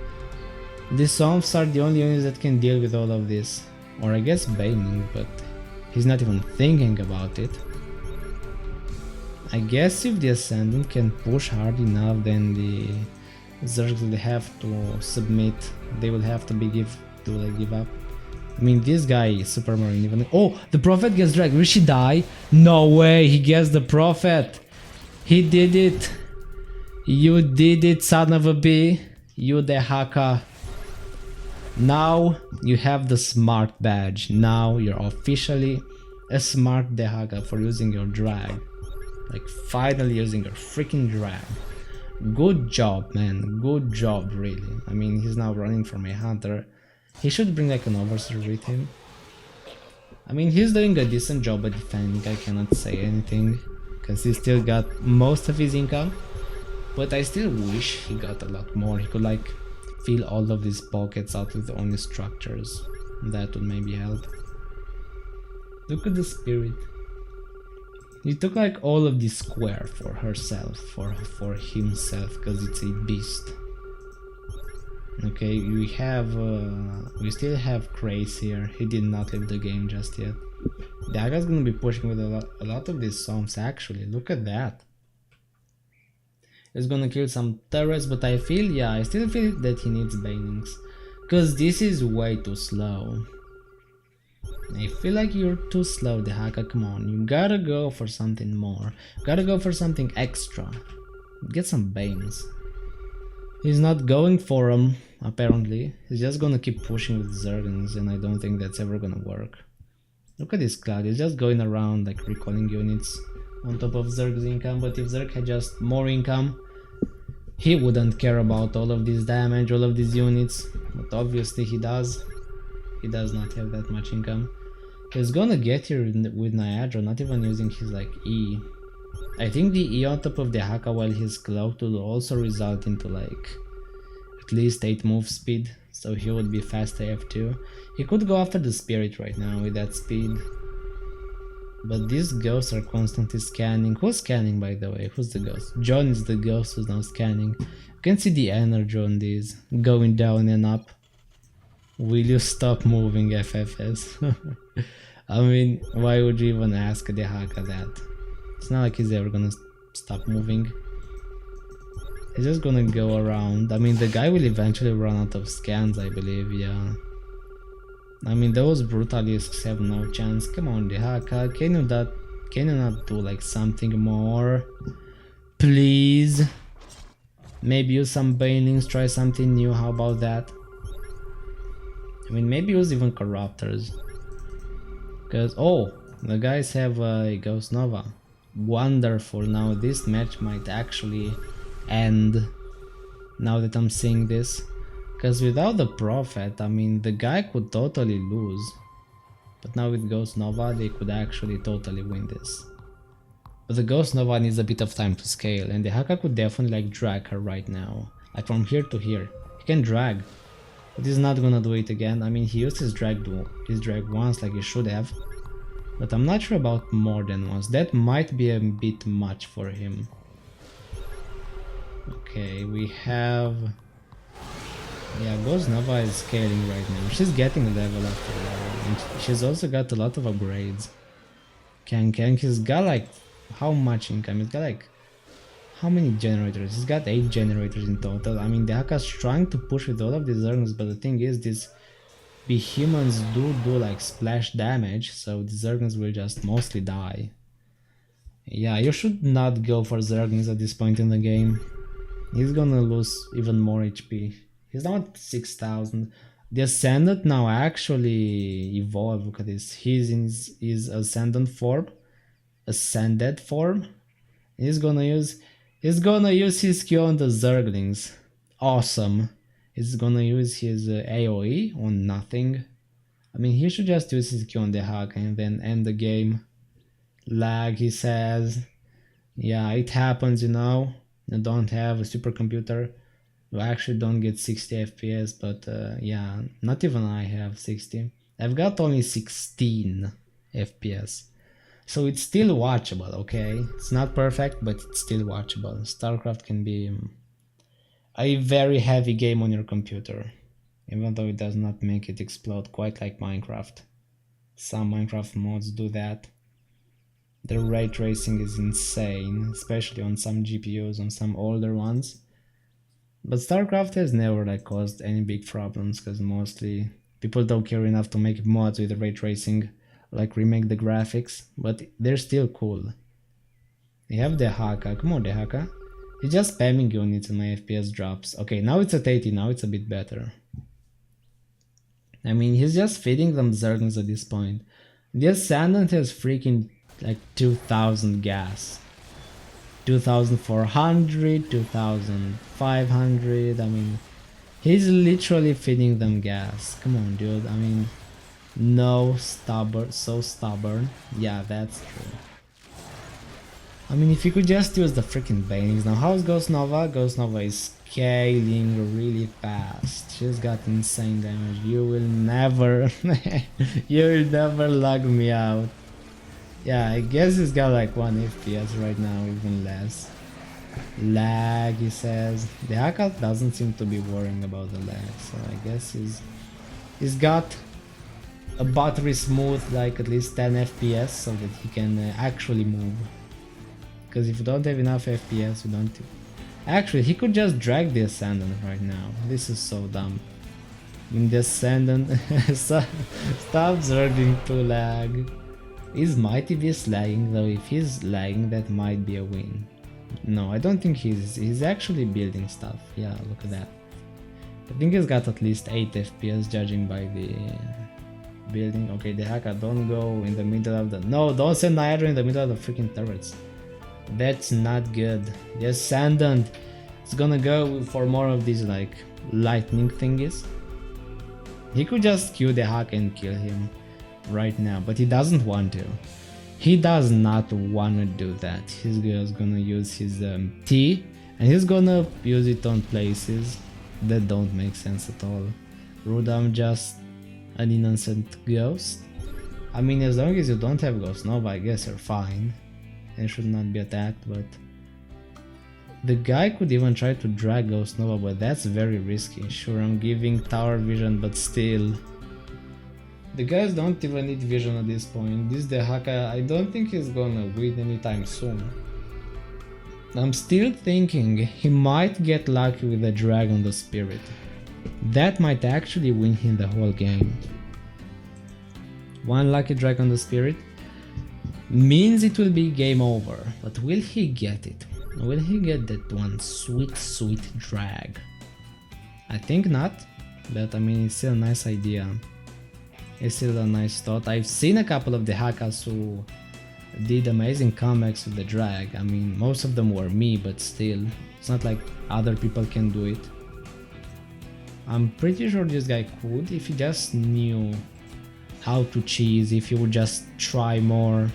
These Somphs are the only units that can deal with all of this. Or I guess Baning, but he's not even thinking about it. I guess if the Ascendant can push hard enough, then the Zergs will have to submit. They will have to give up. I mean, this guy is Super Marine even. Oh, the Prophet gets dragged. Will she die? No way, he gets the Prophet. He did it. You did it, son of a bee. You the hacker. Now you have the smart badge. Now you're officially a smart Dehaka for using your drag. Like finally using your freaking drag. Good job, man. Good job, really. I mean, he's now running from a hunter. He should bring like an overseer with him. I mean, he's doing a decent job at defending. I cannot say anything because he still got most of his income. But I still wish he got a lot more. He could like fill all of these pockets out with only structures. That would maybe help. Look at the spirit. He took like all of this square for herself, for himself, because it's a beast. Okay, we still have Krace here. He did not leave the game just yet. Daga's gonna be pushing with a lot of these songs actually. Look at that. He's gonna kill some turrets, but I still feel that he needs Banings. Cause this is way too slow. I feel like you're too slow, Dehaka, come on. You gotta go for something more. Gotta go for something extra. Get some Banes. He's not going for them, apparently. He's just gonna keep pushing with Zerglings, and I don't think that's ever gonna work. Look at this Cloud, he's just going around like recalling units on top of Zerg's income, but if Zerg had just more income, he wouldn't care about all of this damage, all of these units, but obviously he does. He does not have that much income. He's gonna get here with Niagara, not even using his like E. I think the E on top of the Haka while he's cloaked will also result into like at least 8 move speed, so he would be fast AF too. He could go after the spirit right now with that speed. But these ghosts are constantly scanning. Who's scanning, by the way? Who's the ghost? John is the ghost who's now scanning. You can see the energy on these going down and up. Will you stop moving, FFS? I mean, why would you even ask the Haka that? It's not like he's ever gonna stop moving. He's just gonna go around. I mean, the guy will eventually run out of scans, I believe, yeah. I mean, those Brutalisks have no chance. Come on, Dehaka, can you not do like something more? Please? Maybe use some Banelings, try something new, how about that? I mean, maybe use even Corruptors. Because, oh, the guys have a Ghost Nova. Wonderful, now this match might actually end, now that I'm seeing this. Because without the Prophet, I mean, the guy could totally lose. But now with Ghost Nova, they could actually totally win this. But the Ghost Nova needs a bit of time to scale, and the Haka could definitely like drag her right now. Like from here to here. He can drag. But he's not gonna do it again. I mean, he used his drag once like he should have. But I'm not sure about more than once. That might be a bit much for him. Okay, we have... Yeah, Ghost Nova is scaling right now. She's getting level after level. And she's also got a lot of upgrades. Kang, he's got like... How much income? He's got like... How many generators? He's got 8 generators in total. I mean, the Haka's trying to push with all of these Zerglings, but the thing is, these Behemons do like splash damage, so the Zerglings will just mostly die. Yeah, you should not go for Zerglings at this point in the game. He's gonna lose even more HP. He's now at 6,000. The Ascendant now actually evolved. Look at this. He's in his Ascendant form. Ascended form. He's gonna use his Q on the Zerglings. Awesome. He's gonna use his AoE on nothing. I mean, he should just use his Q on the Haka and then end the game. Lag, he says. Yeah, it happens, you know. You don't have a supercomputer. You actually don't get 60 FPS, but yeah, not even I have 60. I've got only 16 FPS. So it's still watchable, okay? It's not perfect, but it's still watchable. StarCraft can be a very heavy game on your computer, even though it does not make it explode quite like Minecraft. Some Minecraft mods do that. The ray tracing is insane, especially on some GPUs, on some older ones. But StarCraft has never like caused any big problems because mostly people don't care enough to make mods with ray tracing, like remake the graphics, but they're still cool. You have the Haka, come on the Haka. He's just spamming units and my FPS drops. Okay, now it's at 80, now it's a bit better. I mean, he's just feeding them Zerglings at this point. The Ascendant has freaking like 2000 gas. 2400, 2500, I mean, he's literally feeding them gas. Come on, dude, I mean, no, stubborn, so stubborn. Yeah, that's true. I mean, if you could just use the freaking banings. Now, how's Ghost Nova? Ghost Nova is scaling really fast. She's got insane damage. You will never, you will never lug me out. Yeah, I guess he's got like 1 FPS right now, even less. Lag, he says. The Haka doesn't seem to be worrying about the lag, so I guess he's got a battery smooth like at least 10 FPS so that he can actually move. Because if you don't have enough FPS, you don't... Actually, he could just drag the Ascendant right now. This is so dumb. I mean, the Ascendant... Stop zerging to lag. Is Mighty Beast lagging though? If he's lagging, that might be a win. No, I don't think he's actually building stuff. Yeah, look at that. I think he's got at least 8 FPS judging by the building. Okay, the Haka, don't go in the middle of the... No, don't send Hydra in the middle of the freaking turrets. That's not good. The Ascendant is gonna go for more of these like lightning thingies. He could just Q the Haka and kill him right now, but he doesn't want to. He does not want to do that. He's just gonna use his T, and he's gonna use it on places that don't make sense at all. Rudam just an innocent ghost. I mean, as long as you don't have Ghost Nova, I guess you're fine and should not be attacked, but the guy could even try to drag Ghost Nova, but that's very risky. Sure, I'm giving tower vision, but still. The guys don't even need vision at this point. This the Haka, I don't think he's gonna win anytime soon. I'm still thinking he might get lucky with the drag on the spirit. That might actually win him the whole game. One lucky drag on the spirit means it will be game over, but will he get it? Will he get that one sweet drag? I think not, but I mean, it's still a nice idea. It's still a nice thought. I've seen a couple of the Hakas who did amazing comebacks with the drag. I mean, most of them were me, but still, it's not like other people can do it. I'm pretty sure this guy could if he just knew how to cheese, if he would just try more.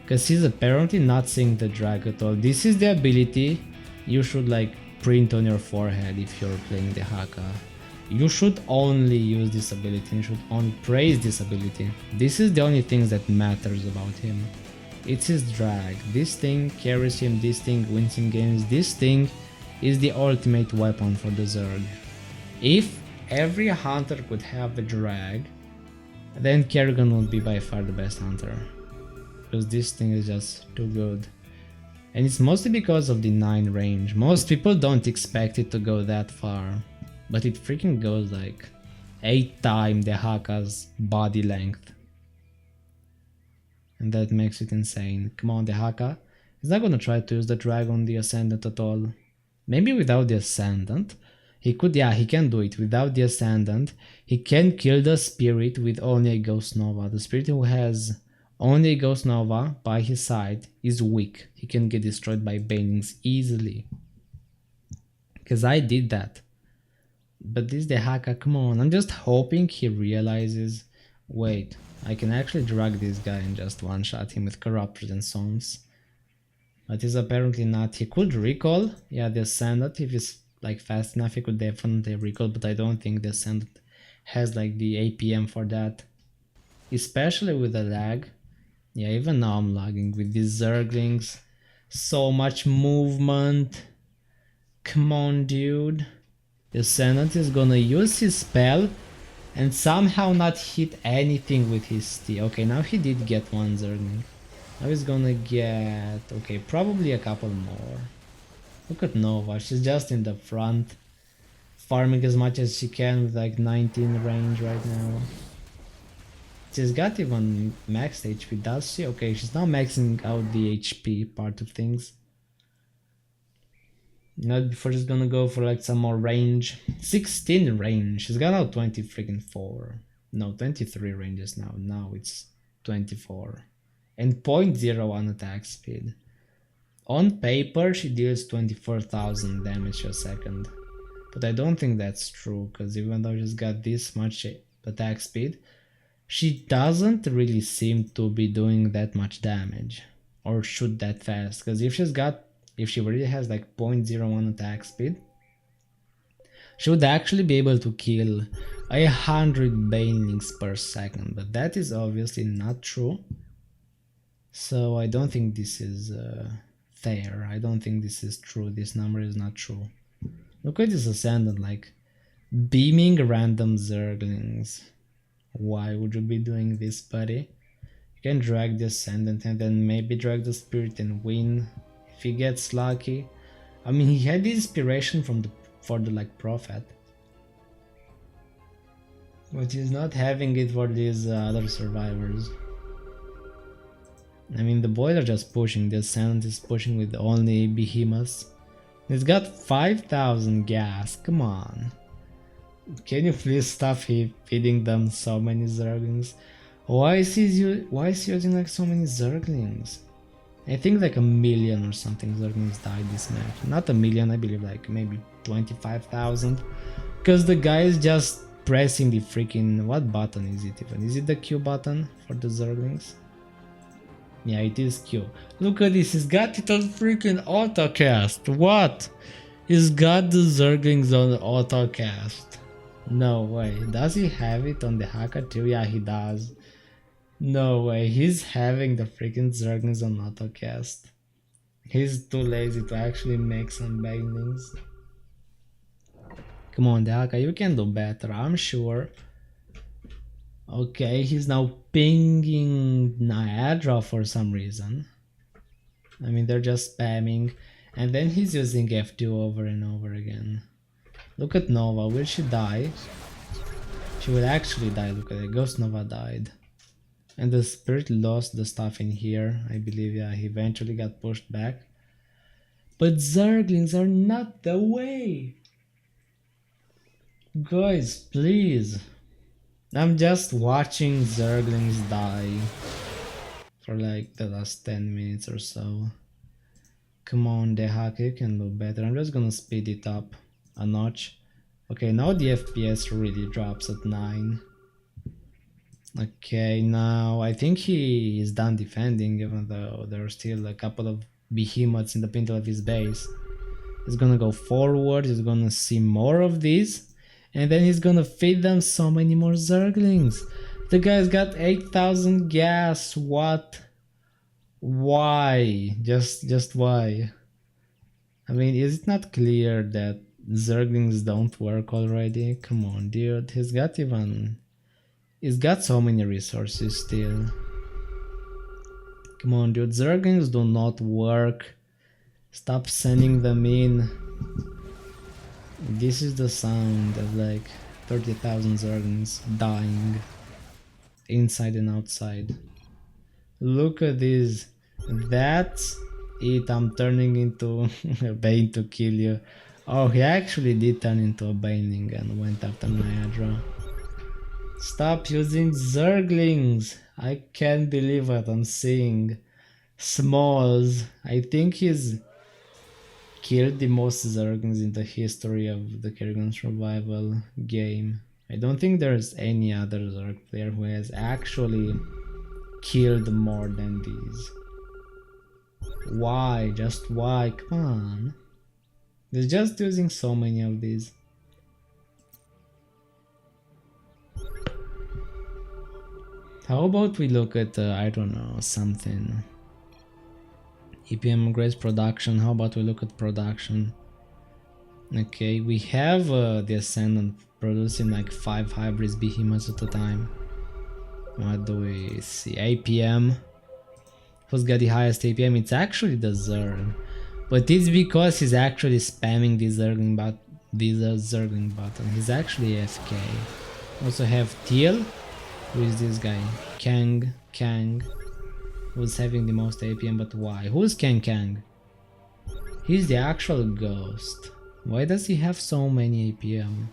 Because he's apparently not seeing the drag at all. This is the ability you should like print on your forehead if you're playing the Haka. You should only use this ability, you should only praise this ability. This is the only thing that matters about him. It's his drag. This thing carries him, this thing wins him games, this thing is the ultimate weapon for the Zerg. If every hunter could have a drag, then Kerrigan would be by far the best hunter. Because this thing is just too good. And it's mostly because of the 9 range. Most people don't expect it to go that far. But it freaking goes like 8 times the Haka's body length. And that makes it insane. Come on, the Haka. He's not gonna try to use the drag on the Ascendant at all. Maybe without the Ascendant. He could, yeah, he can do it. Without the Ascendant, he can kill the Spirit with only a Ghost Nova. The Spirit who has only a Ghost Nova by his side is weak. He can get destroyed by Banelings easily. Because I did that. But this the Haka, come on, I'm just hoping he realizes, wait, I can actually drag this guy and just one-shot him with Corruptors and Psalms. But he's apparently not. He could recall, yeah, the Ascendant, if he's like fast enough, he could definitely recall, but I don't think the Ascendant has like the APM for that. Especially with the lag. Yeah, even now I'm lagging with these Zerglings. So much movement. Come on, dude. The Senate is gonna use his spell and somehow not hit anything with his T. Okay, now he did get one Zergling. Now he's gonna get... okay, probably a couple more. Look at Nova, she's just in the front, farming as much as she can with like 19 range right now. She's got even maxed HP, does she? Okay, she's now maxing out the HP part of things. Not before she's gonna go for like some more range. 16 range. She's got now 20 freaking 4. No, 23 ranges now. Now it's 24. And 0.01 attack speed. On paper, she deals 24,000 damage a second. But I don't think that's true, because even though she's got this much attack speed, she doesn't really seem to be doing that much damage. Or shoot that fast. Because if she already has like 0.01 attack speed, she would actually be able to kill 100 banelings per second, but that is obviously not true. So I don't think this is fair. I don't think this is true. This number is not true. Look at this Ascendant, like beaming random Zerglings. Why would you be doing this, buddy? You can drag the Ascendant and then maybe drag the Spirit and win if he gets lucky. I mean, he had the inspiration for the like Prophet, but he's not having it for these other survivors. I mean, the boys are just pushing. The Ascendant is pushing with only Behemoths. It's got 5,000 gas. Come on. Can you please stop feeding them so many Zerglings? Why is he using like so many Zerglings? I think like 1 million or something Zerglings died this match. Not 1 million, I believe like maybe 25,000. Because the guy is just pressing the freaking... what button is it even? Is it the Q button for the Zerglings? Yeah, it is Q. Look at this, he's got it on freaking autocast. What? He's got the Zerglings on autocast. No way. Does he have it on the Haka too? Yeah, he does. No way. He's having the freaking Zerglings on autocast. He's too lazy to actually make some banelings. Come on, Haka, you can do better, I'm sure. Okay, he's now pinging Niagara for some reason. I mean, they're just spamming. And then he's using F2 over and over again. Look at Nova, will she die? She will actually die, look at it, Ghost Nova died. And the Spirit lost the stuff in here, I believe, yeah, he eventually got pushed back. But Zerglings are not the way! Guys, please! I'm just watching Zerglings die for like the last 10 minutes or so. Come on, Dehaka, you can do better. I'm just gonna speed it up a notch. Okay, now the FPS really drops at 9. Okay, now I think he is done defending, even though there are still a couple of behemoths in the pintle of his base. He's gonna go forward, he's gonna see more of these, and then he's gonna feed them so many more Zerglings. The guy's got 8,000 gas, what? Why? Just why? I mean, is it not clear that Zerglings don't work already? Come on, dude, he's got so many resources still. Come on, dude, Zerglings do not work. Stop sending them in. This is the sound of like 30,000 Zerglings dying inside and outside. Look at this. That's it. I'm turning into a Bane to kill you. Oh, he actually did turn into a Baneling and went after Niagara. Stop using Zerglings. I can't believe what I'm seeing. Smalls. I think he's killed the most Zerglings in the history of the Kerrigan survival game. I don't think there's any other Zerg player who has actually killed more than these. Why? Just why? Come on. They're just using so many of these. How about we look at, I don't know, something. EPM grades production. How about we look at production? Okay, we have the Ascendant producing like 5 hybrids behemoths at a time. What do we see? APM. Who's got the highest APM? It's actually the Zerg. But it's because he's actually spamming the Zergling button. He's actually AFK. Also have Teal. Who is this guy? Kang. Who's having the most APM, but why? Who's Kang? He's the actual ghost. Why does he have so many APM? I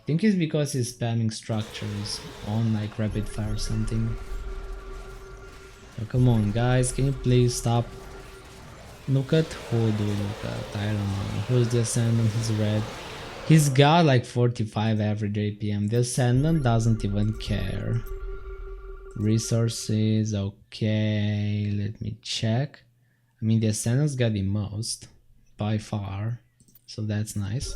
think it's because he's spamming structures on like rapid fire or something. Oh, come on guys, can you please stop? Look at who do we look at? I don't know. Who's the Ascendant? He's red. He's got like 45 average APM. The Ascendant doesn't even care. Resources, okay, let me check. I mean, the Ascendant's got the most by far, so that's nice.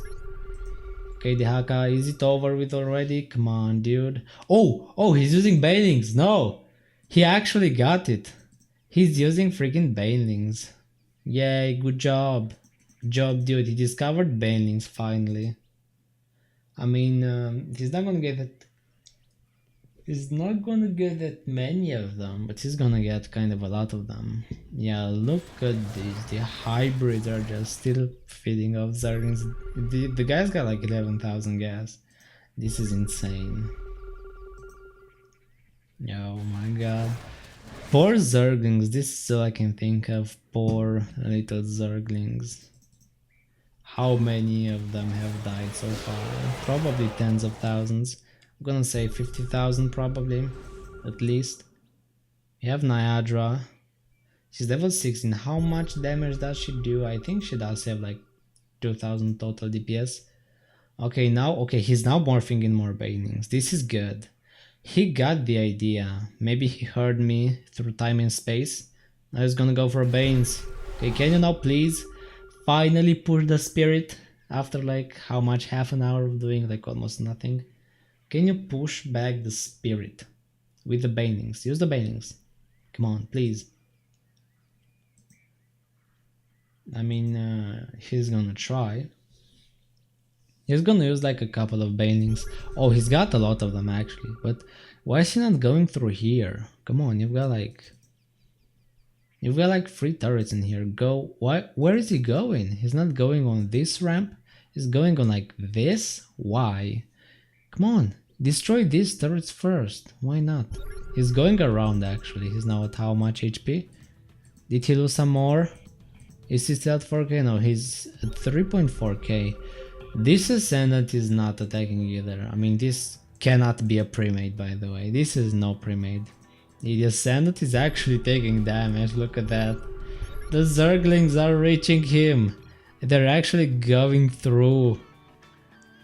Okay, the Haka, is it over with already? Come on, dude. Oh, he's using Banelings. No, he actually got it. He's using freaking Banelings. Yay, good job. Dude. He discovered Banelings finally. I mean, he's not gonna get it. He's not gonna get that many of them, but he's gonna get kind of a lot of them. Yeah, look at this. The hybrids are just still feeding off Zerglings. The guy's got like 11,000 gas. This is insane. Oh my god. Poor Zerglings. This is all I can think of. Poor little Zerglings. How many of them have died so far? Probably tens of thousands. I'm gonna say 50,000 probably, at least. We have Niagara. She's level 16. How much damage does she do? I think she does have like 2,000 total DPS. Okay, he's now morphing in more Banelings. This is good. He got the idea. Maybe he heard me through time and space. Now he's gonna go for Banes. Okay, can you now please finally push the spirit after like how much, half an hour of doing like almost nothing? Can you push back the spirit with the Banelings? Use the Banelings. Come on, please. I mean, he's gonna try. He's gonna use like a couple of Banelings. Oh, he's got a lot of them actually. But why is he not going through here? Come on, you've got like 3 turrets in here. Go. Why? Where is he going? He's not going on this ramp. He's going on like this. Why? Come on. Destroy these turrets first. Why not? He's going around actually. He's now at how much HP? Did he lose some more? Is he still at 4k? No, he's at 3.4k. This Ascendant is not attacking either. I mean, this cannot be a pre-made, by the way. This is no pre-made. The Ascendant is actually taking damage. Look at that. The Zerglings are reaching him. They're actually going through.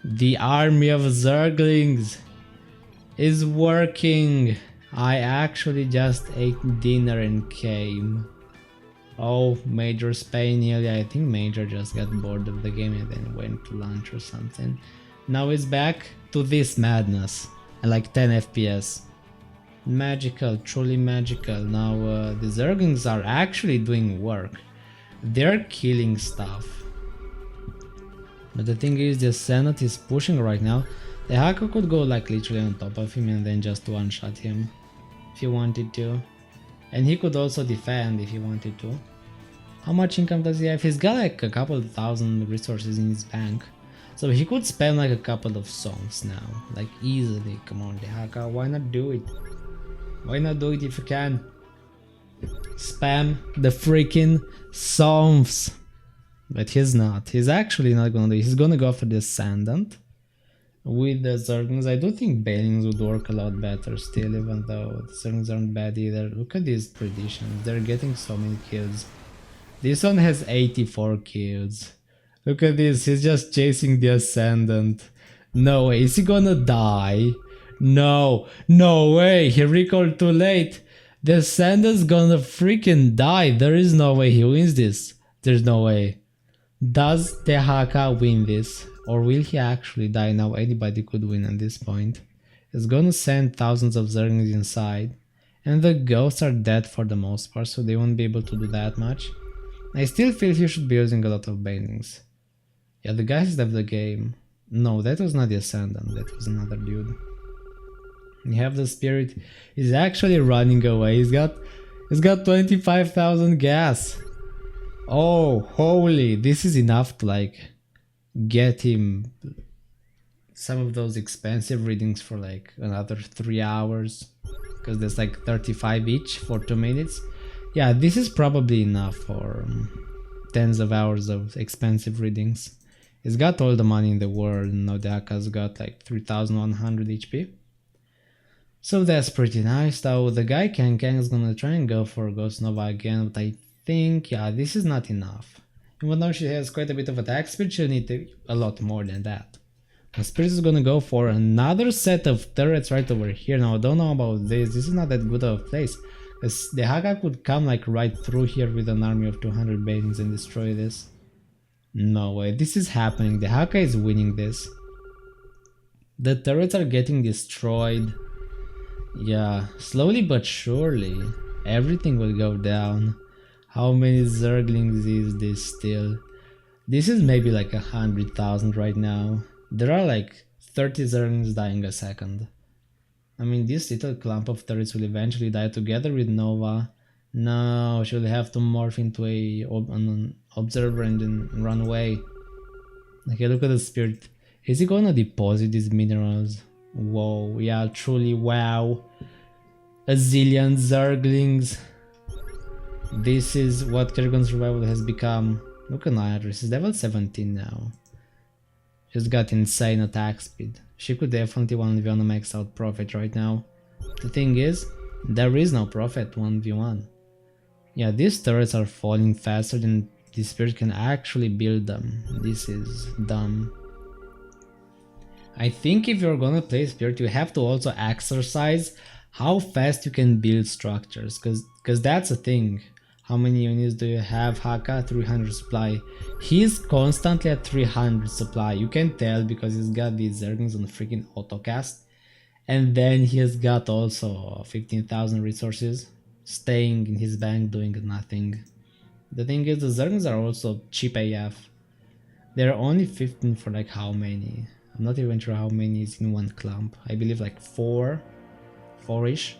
The army of Zerglings is working. I actually just ate dinner and came. Oh, Major Spain nearly. I think Major just got bored of the game and then went to lunch or something. Now it's back to this madness at like 10 FPS. Magical, truly magical. Now the Zerglings are actually doing work. They're killing stuff. But the thing is, the Ascendant is pushing right now. The Haka could go like literally on top of him and then just one-shot him if he wanted to. And he could also defend if he wanted to. How much income does he have? He's got like a couple thousand resources in his bank. So he could spend like a couple of songs now. Like easily. Come on, the Haka, why not do it? Why not do it if you can? Spam the freaking songs. But he's not. He's actually not gonna do it. He's gonna go for the Ascendant. With the Zerglings, I do think Banelings would work a lot better still, even though the Zerglings aren't bad either. Look at these predictions. They're getting so many kills. This one has 84 kills. Look at this. He's just chasing the Ascendant. No way. Is he gonna die? No. No way. He recalled too late. The Ascendant's gonna freaking die. There is no way he wins this. There's no way. Does the Haka win this? Or will he actually die now? Anybody could win at this point. It's gonna send thousands of Zerglings inside. And the ghosts are dead for the most part, so they won't be able to do that much. I still feel he should be using a lot of banelings. Yeah, the guys left the game. No, that was not the Ascendant, that was another dude. You have the Spirit. He's actually running away. He's got 25,000 gas. Oh, holy, this is enough to like get him some of those expensive readings for like another 3 hours, because there's like 35 each for 2 minutes. Yeah, this is probably enough for tens of hours of expensive readings. He's got all the money in the world. Now the Aka's got like 3100 HP. So that's pretty nice. Though the guy Kang is gonna try and go for Ghost Nova again, but I think, yeah, this is not enough. Even though she has quite a bit of attack speed, she'll need a lot more than that. And Spirit is gonna go for another set of turrets right over here. Now I don't know about this. This is not that good of a place, because the Haka could come like right through here with an army of 200 Banelings and destroy this. No way, this is happening. The Haka is winning this. The turrets are getting destroyed. Yeah, slowly but surely, everything will go down. How many Zerglings is this still? This is maybe like 100,000 right now. There are like 30 Zerglings dying a second. I mean, this little clump of turrets will eventually die together with Nova. No, she'll have to morph into an observer and then run away. Okay, look at the Spirit. Is he gonna deposit these minerals? Whoa, yeah, truly, wow. A zillion Zerglings. This is what Kerrigan Survival has become. Look at Nitro, she's level 17 now. She's got insane attack speed. She could definitely 1v1 a maxed out Prophet right now. The thing is, there is no Prophet 1v1. Yeah, these turrets are falling faster than the Spirit can actually build them. This is dumb. I think if you're gonna play Spirit, you have to also exercise how fast you can build structures, because that's a thing. How many units do you have? Haka 300 supply. He's constantly at 300 supply. You can tell because he's got these Zerglings on freaking autocast. And then he has got also 15,000 resources staying in his bank doing nothing. The thing is, the Zerglings are also cheap AF. They're only 15 for like how many? I'm not even sure how many is in one clump. I believe like 4-ish.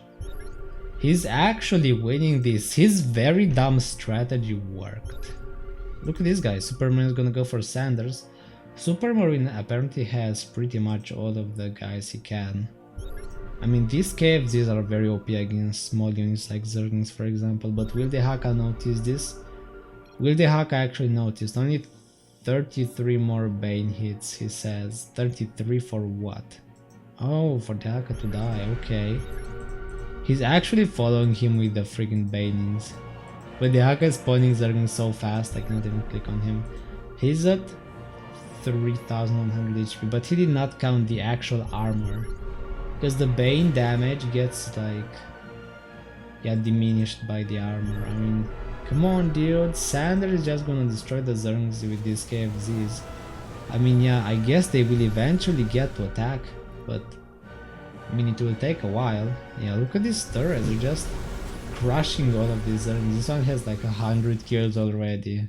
He's actually winning this. His very dumb strategy worked. Look at this guy. Superman is gonna go for Sanders. Supermarine apparently has pretty much all of the guys he can. I mean, these KFZs are very OP against small units like Zerglings, for example, but will the Haka notice this? Will the Haka actually notice? Only 33 more Bane hits, he says. 33 for what? Oh, for the Haka to die, okay. He's actually following him with the freaking Banelings. But the Haka is spawning Zerglings so fast, I cannot even click on him. He's at 3100 HP, but he did not count the actual armor. Because the Bane damage gets like, yeah, diminished by the armor. I mean, come on dude, Sander is just gonna destroy the Zerglings with these KFZs. I mean, yeah, I guess they will eventually get to attack, but I mean, it will take a while. Yeah, look at these turrets, they're just crushing all of these Zerglings. This one has like 100 kills already.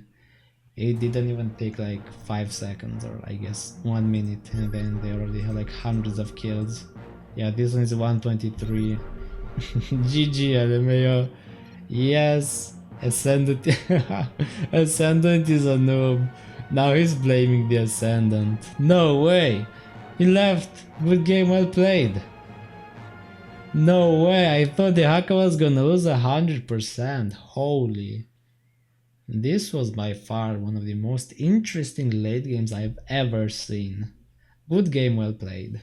It didn't even take like 5 seconds or I guess 1 minute, and then they already have like hundreds of kills. Yeah, this one is 123. GG LMAO. Yes, Ascendant. Ascendant is a noob. Now he's blaming the Ascendant. No way. He left. Good game, well played. No way. I thought the Haka was gonna lose 100%. Holy. This was by far one of the most interesting late games I've ever seen. Good game, well played.